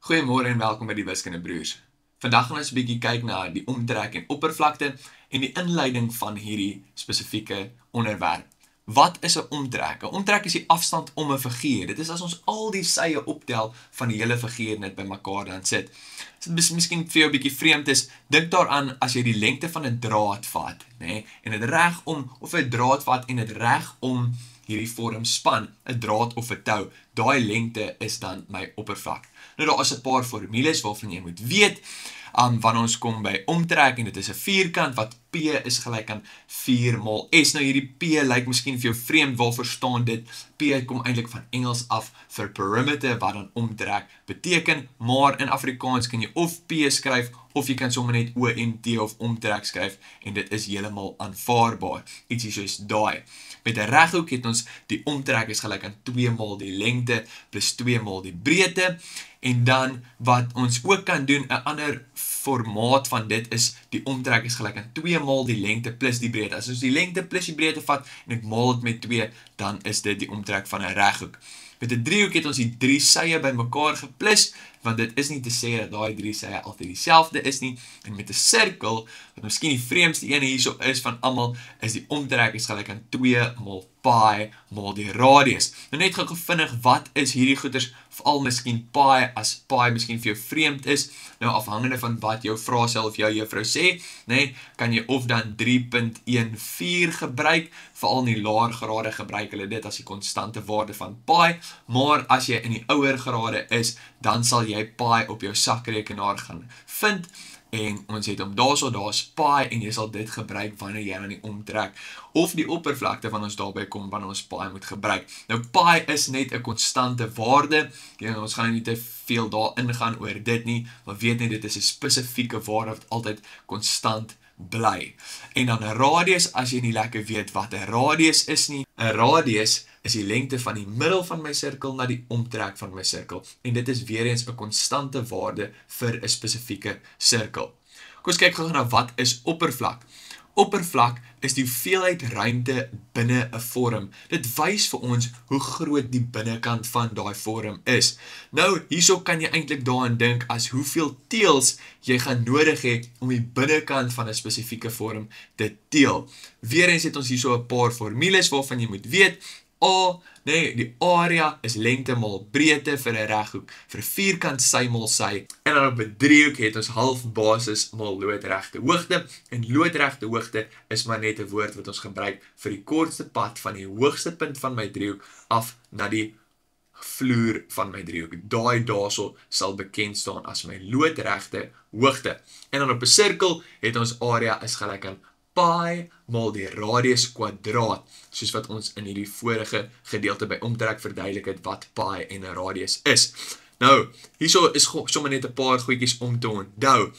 Goeiemôre en welkom by die Wiskunde Broers. Vandag gaan ons 'n bietjie kyk na die omtrek en oppervlakte en die inleiding van hierdie spesifieke onderwerp. Wat is 'n omtrek? 'n Omtrek is die afstand om 'n figuur. Dit is as ons al die sye optel van die hele figuur net bymekaar dan sit. As dit miskien vir jou 'n bietjie vreemd is, dink daaraan as jy die lengte van 'n draad vat, nê, en dit reg om of 'n draad vat en dit reg om hierdie vorm span, 'n draad of 'n tou. Daai lengte is dan my oppervlak. Nou daar is 'n paar formules waarvan jy moet weet, wanneer ons kom by omtrek en dit is 'n vierkant wat P is gelyk aan 4 maal S. Nou hierdie P lyk miskien vir jou vreemd, waarvoor staan dit? P kom eintlik van Engels af vir perimeter wat dan omtrek beteken, maar in Afrikaans kan jy of P skryf of jy kan sommer net OMT of omtrek skryf en dit is heeltemal aanvaarbaar. Ietsie soos daai. Met 'n reghoek het ons die omtrek is gelyk aan 2 maal die lengte plus 2 maal die breedte. En dan wat ons ook kan doen, 'n ander formaat van dit is die omtrek is gelyk aan 2 maal die lengte plus die breedte. As ons die lengte plus die breedte vat en ek maal dit met 2, dan is dit die omtrek van 'n reghoek. Met 'n driehoek het ons die 3 sye bymekaar geplus, want dit is nie te sê dat daai 3 sye altyd dieselfde is nie. En met 'n sirkel, wat miskien die vreemdste een hierso is van almal, is die omtrek is gelyk aan 2 maal pi maal die radius. Nou net gou vinnig, wat is hierdie goeters? Veral miskien pi, as pi miskien vir jou vreemd is, nou afhangende van wat jou vraestel of jou juffrou sê, nee, kan jy of dan 3.14 gebruik, veral in die laer grade gebruik hulle dit as die konstante waarde van pi, maar as jy in die ouer grade is, dan sal jy pi op jou sakrekenaar gaan vind, en ons het om daar's pi en jy sal dit gebruik wanneer jy aan die omtrek of die oppervlakte van ons daarby kom wanneer ons pi moet gebruik. Nou pi is net 'n konstante waarde. Ons gaan nie te veel daarin gaan oor dit nie, maar weet net dit is 'n spesifieke waarde wat altyd konstant bly. En dan 'n radius, as jy nie lekker weet wat 'n radius is nie. 'n Radius is die lengte van die middel van my sirkel na die omtrek van my sirkel. En dit is weer eens 'n konstante waarde vir 'n spesifieke sirkel. Kom ons kyk gou na wat is oppervlak. Oppervlak is die hoeveelheid ruimte binne 'n vorm. Dit wys vir ons hoe groot die binnekant van daai vorm is. Nou, hierso kan jy eintlik daaraan dink as hoeveel teëls jy gaan nodig hê om die binnekant van 'n spesifieke vorm te teel. Weereens het ons hierso 'n paar formules waarvan jy moet weet. Die area is lengte maal breedte vir 'n reghoek, vir 'n vierkant sy maal sy, en dan op 'n driehoek het ons half basis maal loodregte hoogte, en loodregte hoogte is maar net 'n woord wat ons gebruik vir die kortste pad van die hoogste punt van my driehoek af na die vloer van my driehoek. Daai daarso sal bekend staan as my loodregte hoogte. En dan op 'n sirkel het ons area is gelyk aan pi maal die radius kwadraat, soos wat ons in hierdie vorige gedeelte by omtrek verduidelik het wat pi en 'n radius is. Nou, hierso is sommer net 'n paar goedjies om te onthou.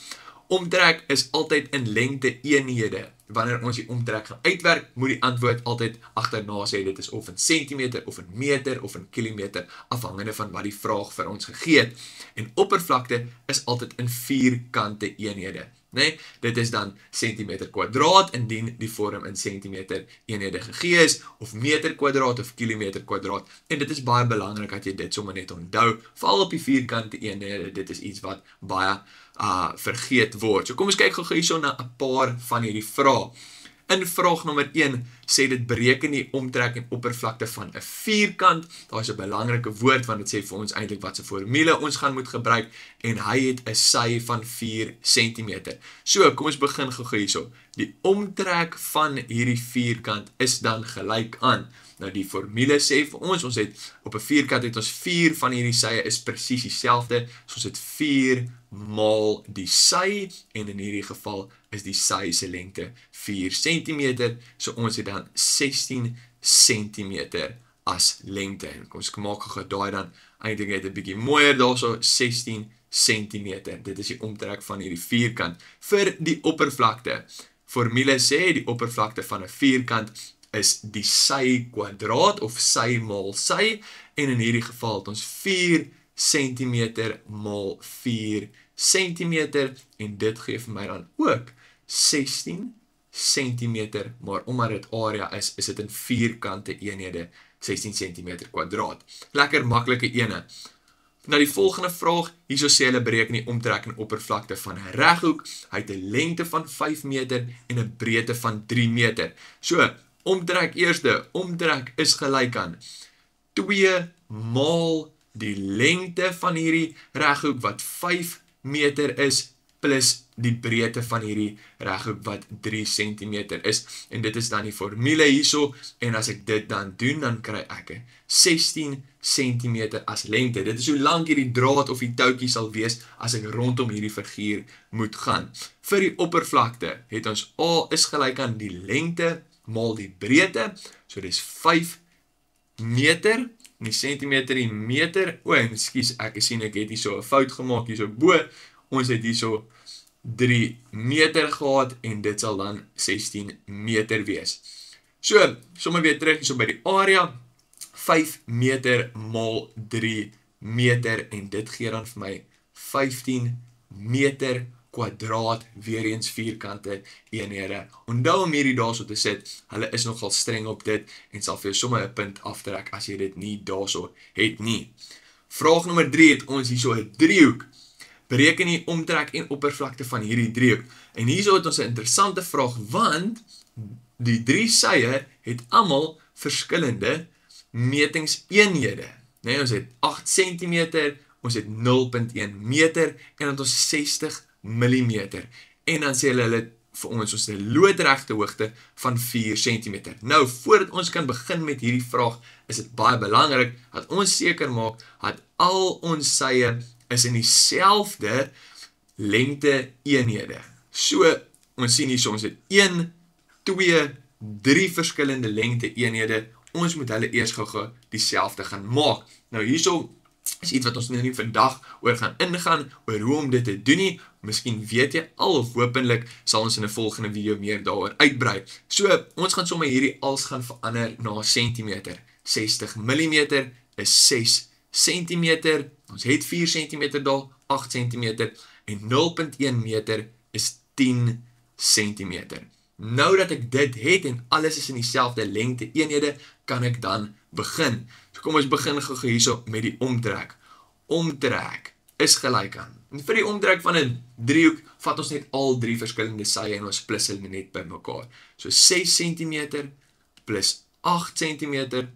Omtrek is altyd in lengte eenhede. Wanneer ons die omtrek gaan uitwerk, moet die antwoord altyd agterna sê dit is of in sentimeter, of in meter, of in kilometer, afhangende van wat die vraag vir ons gegee het. En oppervlakte is altyd in vierkante eenhede. Nee, dit is dan sentimeter kwadraat indien die vorm in sentimeter eenhede gegee is, of meter kwadraat of kilometer kwadraat. En dit is baie belangrik dat jy dit sommer net onthou, veral op die vierkante eenhede. Dit is iets wat baie vergeet word. So kom ons kyk gou hierso na 'n paar van hierdie vrae. In vraag nommer 1 sê dit bereken die omtrek en oppervlakte van 'n vierkant. Daar is 'n belangrike woord want dit sê vir ons eintlik wat se formule ons gaan moet gebruik, en hy het 'n sy van 4 cm. So, kom ons begin gou hierso. Die omtrek van hierdie vierkant is dan gelyk aan. Nou die formule sê vir ons het op 'n vierkant het ons 4 van hierdie sye is presies dieselfde. So ons het 4 maal die sy, en in hierdie geval is die sy se lengte 4 cm, so ons het dan 16 cm as lengte. En kom ons maak gou daai dan eintlik net 'n bietjie mooier daarso, 16 cm. Dit is die omtrek van hierdie vierkant. Vir die oppervlakte, formule sê die oppervlakte van 'n vierkant is die sy kwadraat of sy maal sy, en in hierdie geval het ons 4 cm maal 4 cm, en dit gee vir my dan ook 16 cm, maar omdat dit area is dit in vierkante eenhede 16 cm kwadraat. Lekker maklike ene. Na die volgende vraag, hierso sê hulle bereken die omtrek en oppervlakte van 'n reghoek. Hy het 'n lengte van 5 meter en 'n breedte van 3 meter. So, omtrek eerste, omtrek is gelyk aan 2 maal die lengte van hierdie reghoek wat 5 meter is, plus die breedte van hierdie reghoek wat 3 cm is. En dit is dan die formule hierso, en as ek dit dan doen, dan kry ek 16 cm as lengte. Dit is hoe lank hierdie draad of die touwtjie sal wees as ek rondom hierdie figuur moet gaan. Vir die oppervlakte het ons A is gelyk aan die lengte maal die breedte, so dis 5 meter, en die centimeter die meter, ekskuus, ek sien ek het hier so 'n fout gemaak hier so bo, ons het hier so 3 meter gehad, en dit sal dan 16 meter wees. So, sommer weer terug hier so by die area, 5 meter maal 3 meter, en dit gee dan vir my 15 meter kwadraat, weer eens vierkante eenhede. Onthou om hierdie daarso te sit, hulle is nogal streng op dit, en sal vir jou sommer 'n punt aftrek as jy dit nie daarso het nie. Vraag nommer 3 het ons hier so 'n driehoek. Bereken die omtrek en oppervlakte van hierdie driehoek. En hierso het ons 'n interessante vraag, want die 3 sye het almal verskillende metingseenhede. Nee, ons het 8 cm, ons het 0,1 meter, en dan het ons 60 millimeter. En dan sê hulle vir ons 'n loodregte hoogte van 4 cm. Nou, voordat ons kan begin met hierdie vraag, is dit baie belangrik dat ons seker maak dat al ons sye is in dieselfde lengte eenhede. So, ons sien hier ons het 1, 2, 3 verskillende lengte eenhede. Ons moet hulle eers gou dieselfde gaan maak. Nou, hierso is iets wat ons nou nie vandag oor gaan ingaan, oor hoe om dit te doen nie. Miskien weet jy al, of hopelik sal ons in 'n volgende video meer daaroor uitbrei. So, ons gaan sommer hierdie als gaan verander na centimeter. 60 mm is 6 cm, ons het 4 cm daar, 8 cm, en 0,1 meter is 10 cm. Nou dat ek dit het, en alles is in dieselfde lengte eenhede, kan ek dan begin. So kom ons begin gou hierso met die omtrek. Omtrek is gelyk aan. En vir die omtrek van 'n driehoek, vat ons net al 3 verskillende sye, en ons plus hulle net by mekaar. So 6 cm, plus 8 cm,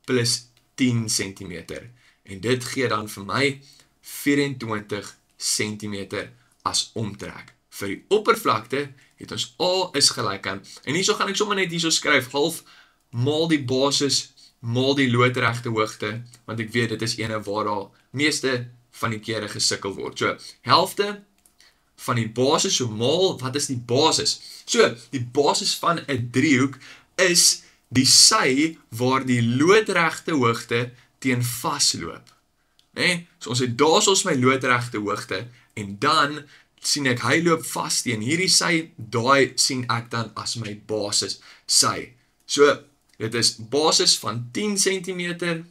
plus 10 cm. En dit gee dan vir my 24 cm as omtrek. Vir die oppervlakte het ons A is gelyk aan, en hierso gaan ek sommer net hierso skryf, half maal die basis, maal die loodregte hoogte, want ek weet dit is ene waar daar meeste van die kere gesukkel word. So, helfte van die basis, so maal, wat is die basis? So, die basis van 'n driehoek is die sy waar die loodregte hoogte teen vasloop. Nee? So ons het daarsoos my loodregte hoogte, en dan sien ek hy loop vas teen hierdie sy, daai sien ek dan as my basis sy. So, dit is basis van 10 cm,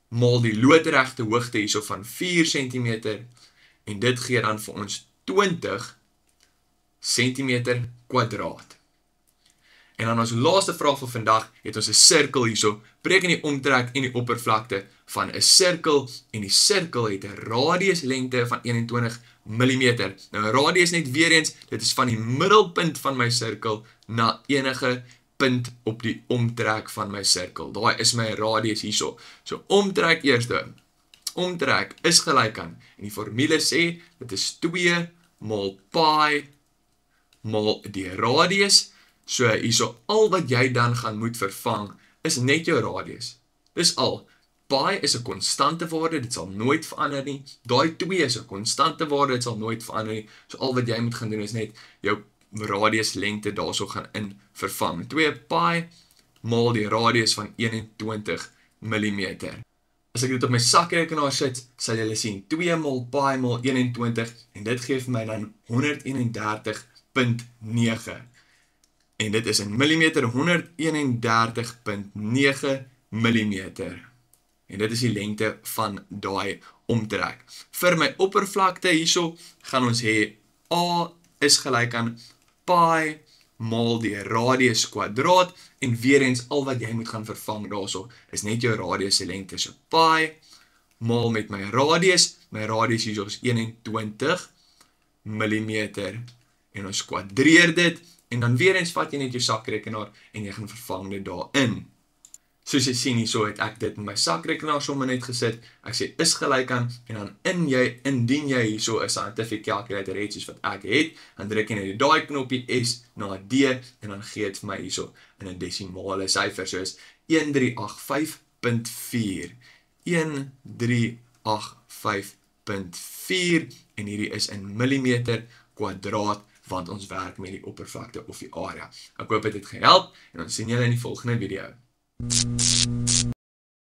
maal die loodregte hoogte hierso van 4 cm, en dit gee dan vir ons 20 cm kwadraat. En dan ons laaste vraag vir vandag, het ons 'n sirkel hierso, bereken die omtrek en die oppervlakte van 'n sirkel, en die sirkel het 'n radiuslengte van 21 mm. Nou, 'n radius net weer eens, dit is van die middelpunt van my sirkel na enige punt op die omtrek van my sirkel. Daai is my radius hierso. So, omtrek eerste. Omtrek is gelyk aan, en die formule sê, dit is 2 maal pi maal die radius. So, hierso, al wat jy dan gaan moet vervang, is net jou radius. Dis al. Pi is 'n konstante waarde, dit sal nooit verander nie. Daai 2 is 'n konstante waarde, dit sal nooit verander nie. So, al wat jy moet gaan doen is net jou radiuslengte daarso gaan in vervang. 2 pi maal die radius van 21 mm. As ek dit op my sakrekenaar sit, sal julle sien 2 maal pi maal 21, en dit gee vir my dan 131.9. En dit is in millimeter, 131.9 millimeter. En dit is die lengte van daai omtrek. Vir my oppervlakte hierso, gaan ons hê A is gelyk aan pi maal die radius kwadraat, en weer eens al wat jy moet gaan vervang daarso, is net jou radius se lengte, so pi maal met my radius. My radius hier is 21 millimeter en ons kwadreer dit en dan weer eens vat jy net jou sakrekenaar en jy gaan vervang dit daarin. Soos jy sien hierso het ek dit in my sakrekenaar sommer net gesit. Ek sê is gelyk aan en dan indien jy hierso 'n scientific calculator het soos wat ek het, dan druk jy net daai knoppie S na D en dan gee dit vir my hierso in 'n desimale syfer soos 1385.4. 1385.4 en hierdie is in millimeter kwadraat want ons werk met die oppervlakte of die area. Ek hoop dit het gehelp en ons sien julle in die volgende video.